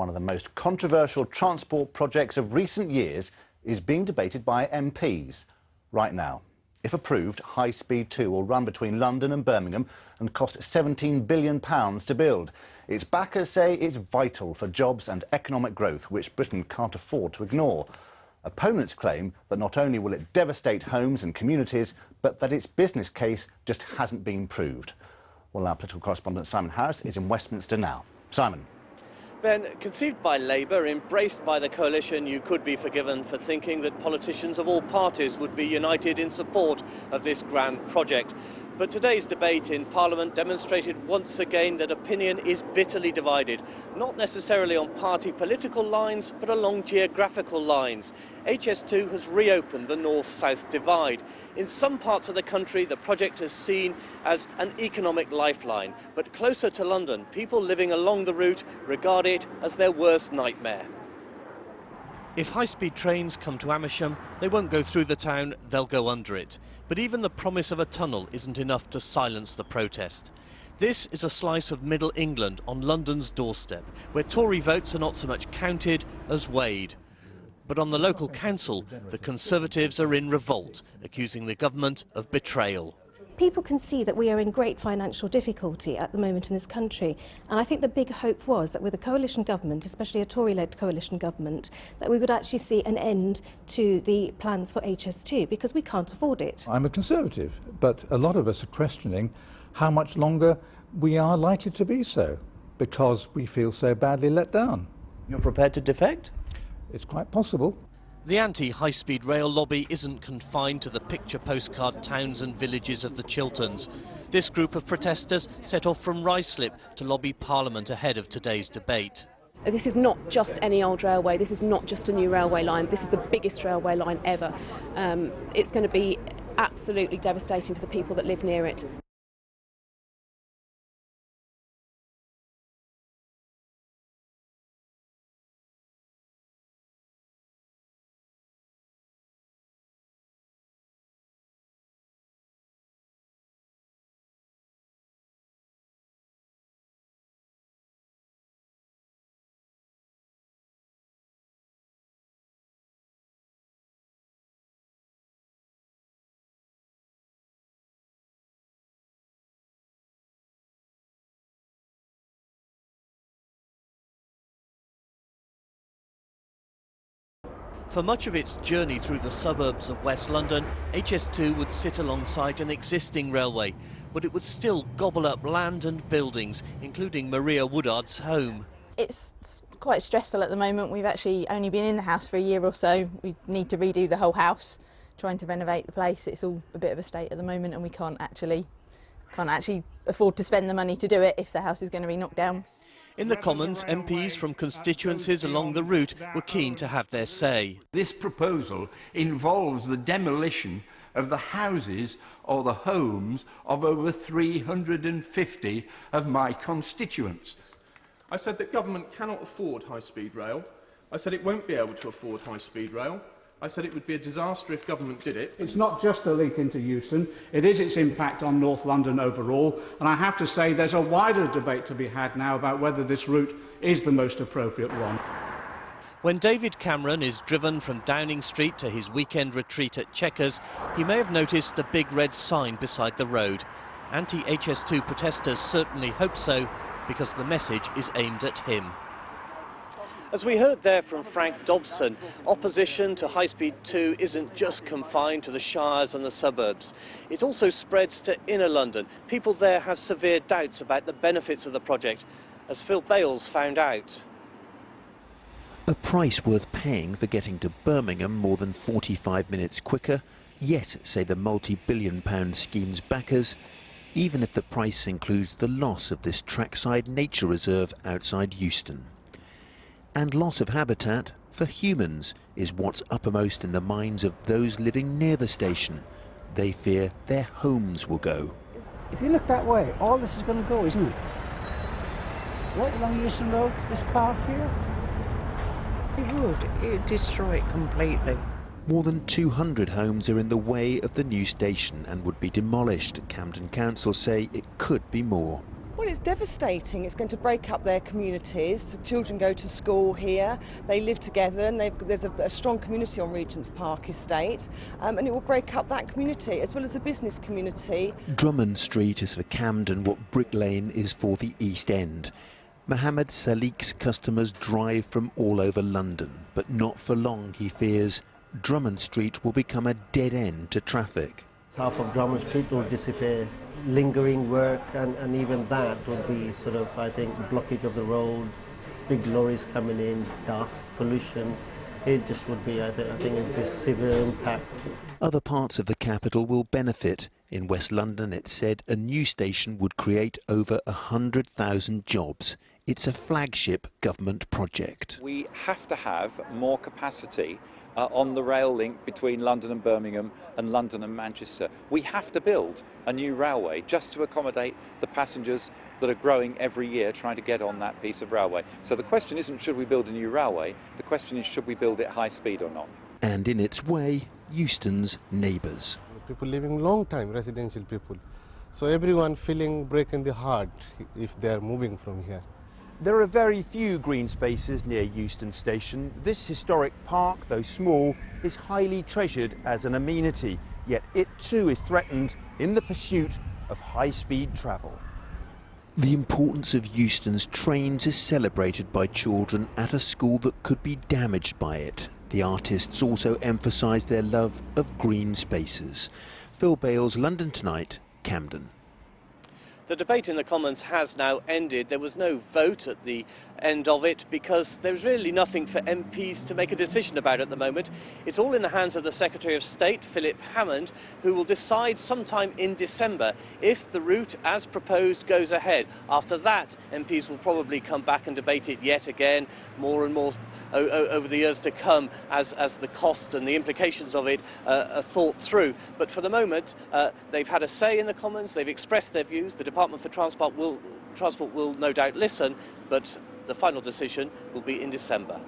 one of the most controversial transport projects of recent years is being debated by MPs right now. If approved, High Speed 2 will run between London and Birmingham and cost £17 billion to build. Its backers say it's vital for jobs and economic growth, which Britain can't afford to ignore. Opponents claim that not only will it devastate homes and communities, but that its business case just hasn't been proved. Well, our political correspondent Simon Harris is in Westminster now. Simon. Ben, conceived by Labour, embraced by the coalition, you could be forgiven for thinking that politicians of all parties would be united in support of this grand project. But today's debate in Parliament demonstrated once again that opinion is bitterly divided, not necessarily on party political lines, but along geographical lines. HS2 has reopened the north-south divide. In some parts of the country, the project is seen as an economic lifeline, but closer to London, people living along the route regard it as their worst nightmare. If high-speed trains come to Amersham, they won't go through the town, they'll go under it. But even the promise of a tunnel isn't enough to silence the protest. This is a slice of Middle England on London's doorstep, where Tory votes are not so much counted as weighed. But on the local council, the Conservatives are in revolt, accusing the government of betrayal. People can see that we are in great financial difficulty at the moment in this country, and I think the big hope was that with a coalition government, especially a Tory-led coalition government, that we would actually see an end to the plans for HS2, because we can't afford it. I'm a Conservative, but a lot of us are questioning how much longer we are likely to be so, because we feel so badly let down. You're prepared to defect? It's quite possible. The anti-high-speed rail lobby isn't confined to the picture postcard towns and villages of the Chilterns. This group of protesters set off from Ruislip to lobby Parliament ahead of today's debate. This is not just any old railway, this is not just a new railway line, this is the biggest railway line ever. It's going to be absolutely devastating for the people that live near it. For much of its journey through the suburbs of West London, HS2 would sit alongside an existing railway, but it would still gobble up land and buildings, including Maria Woodard's home. It's quite stressful at the moment. We've actually only been in the house for a year or so. We need to redo the whole house, trying to renovate the place. It's all a bit of a state at the moment, and we can't actually afford to spend the money to do it if the house is going to be knocked down. In the Commons, MPs from constituencies along the route were keen to have their say. This proposal involves the demolition of the houses or the homes of over 350 of my constituents. I said that government cannot afford high-speed rail. I said it won't be able to afford high-speed rail. I said it would be a disaster if government did it. It's not just a link into Euston, it is its impact on North London overall, and I have to say there's a wider debate to be had now about whether this route is the most appropriate one. When David Cameron is driven from Downing Street to his weekend retreat at Chequers, he may have noticed a big red sign beside the road. Anti-HS2 protesters certainly hope so, because the message is aimed at him. As we heard there from Frank Dobson, opposition to High Speed 2 isn't just confined to the shires and the suburbs. It also spreads to inner London. People there have severe doubts about the benefits of the project, as Phil Bales found out. A price worth paying for getting to Birmingham more than 45 minutes quicker? Yes, say the multi-billion-pound scheme's backers, even if the price includes the loss of this trackside nature reserve outside Euston. And loss of habitat for humans is what's uppermost in the minds of those living near the station. They fear their homes will go. If you look that way, all this is going to go, isn't it? Right along Euston Road, this park here. It would destroy it completely. More than 200 homes are in the way of the new station and would be demolished. Camden Council say it could be more. Well, it's devastating. It's going to break up their communities. Children go to school here, they live together, and there's a strong community on Regent's Park Estate, and it will break up that community as well as the business community. Drummond Street is for Camden what Brick Lane is for the East End. Mohammed Saliq's customers drive from all over London, but not for long, he fears. Drummond Street will become a dead end to traffic. Half of Drummond Street will disappear. Lingering work and even that would be sort of, I think, blockage of the road, big lorries coming in, dust, pollution. It just would be, I think it would be severe impact. Other parts of the capital will benefit. In West London, it said a new station would create over 100,000 jobs. It's a flagship government project. We have to have more capacity on the rail link between London and Birmingham and London and Manchester. We have to build a new railway just to accommodate the passengers that are growing every year trying to get on that piece of railway. So the question isn't should we build a new railway, the question is should we build it high speed or not. And in its way, Euston's neighbours. People living long time, residential people. So everyone feeling breaking the heart if they are moving from here. There are very few green spaces near Euston Station. This historic park, though small, is highly treasured as an amenity, yet it too is threatened in the pursuit of high-speed travel. The importance of Euston's trains is celebrated by children at a school that could be damaged by it. The artists also emphasise their love of green spaces. Phil Bales, London Tonight, Camden. The debate in the Commons has now ended. There was no vote at the end of it because there's really nothing for MPs to make a decision about at the moment. It's all in the hands of the Secretary of State, Philip Hammond, who will decide sometime in December if the route as proposed goes ahead. After that, MPs will probably come back and debate it yet again, more and more over the years to come as the cost and the implications of it are thought through. But for the moment, they've had a say in the Commons, they've expressed their views. The Department for Transport will no doubt listen, but the final decision will be in December.